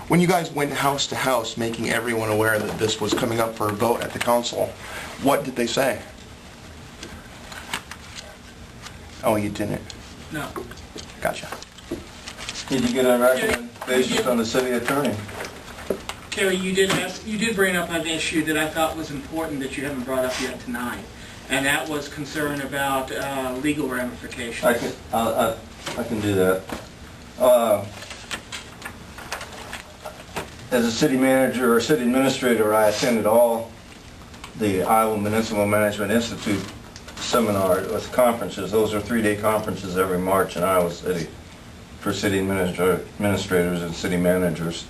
When you guys went house to house, making everyone aware that this was coming up for a vote at the council, what did they say? Oh, you didn't? No. Gotcha. Did you get a recommendation from the city attorney? Kerry, you did bring up an issue that I thought was important that you haven't brought up yet tonight, and that was concern about legal ramifications. I can do that. As a city manager or city administrator, I attended all the Iowa Municipal Management Institute seminars, conferences. Those are 3-day conferences every March in Iowa City for city administrators and city managers.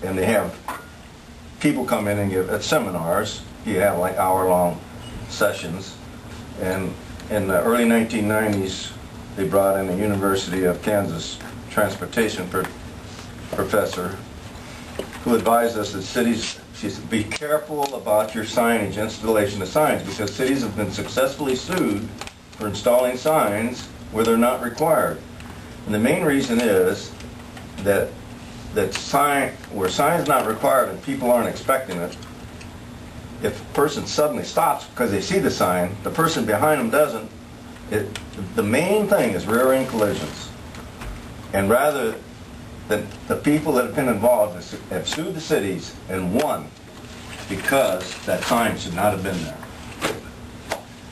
And they have people come in and give at seminars. You have like hour-long sessions. And in the early 1990s, they brought in a University of Kansas transportation professor who advised us that cities, she said, be careful about your signage, installation of signs, because cities have been successfully sued for installing signs where they're not required. And the main reason is that where signs not required and people aren't expecting it, if a person suddenly stops because they see the sign, the person behind them doesn't, the main thing is rear-end collisions. And rather than the people that have been involved have sued the cities and won because that sign should not have been there.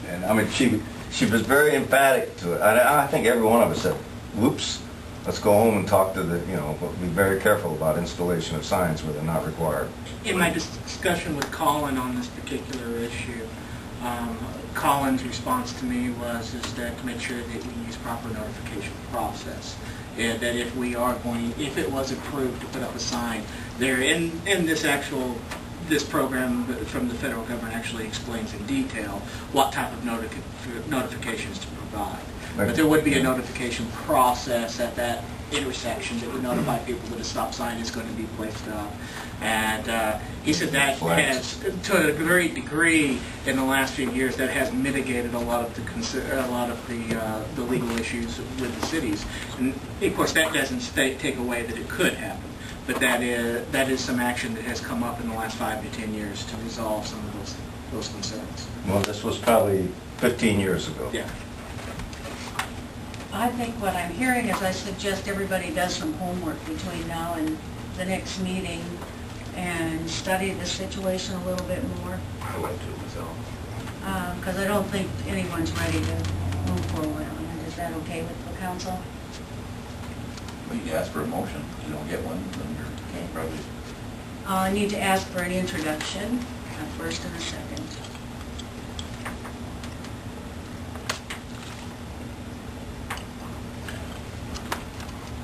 And I mean, she was very emphatic to it. I think every one of us said, whoops, let's go home and talk to the, be very careful about installation of signs where they're not required. In my discussion with Colin on this particular issue, Colin's response to me was that to make sure that we use proper notification process. And that if it was approved to put up a sign, there in this program from the federal government actually explains in detail what type of notifications to provide. But there would be a notification process at that intersection that would notify people that a stop sign is going to be placed up. And he said that has, to a great degree, in the last few years, that has mitigated a lot of the legal issues with the cities. And of course, that doesn't take away that it could happen. But that is some action that has come up in the last 5 to 10 years to resolve some of those concerns. Well, this was probably 15 years ago. Yeah. I think what I'm hearing is I suggest everybody does some homework between now and the next meeting and study the situation a little bit more. I would too myself. Because I don't think anyone's ready to move forward on it. Is that okay with the council? Well, you can ask for a motion. If you don't get one, then you're Okay. probably... I need to ask for an introduction, a first and a second.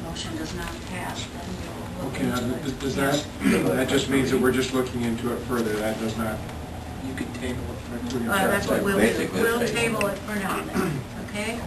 Motion does not pass, then we'll look Okay, now, into it. does Yes. that just means that we're just looking into it further? That does not... You could table it for That's what we'll do. Basically, We'll table. table it for now then, okay?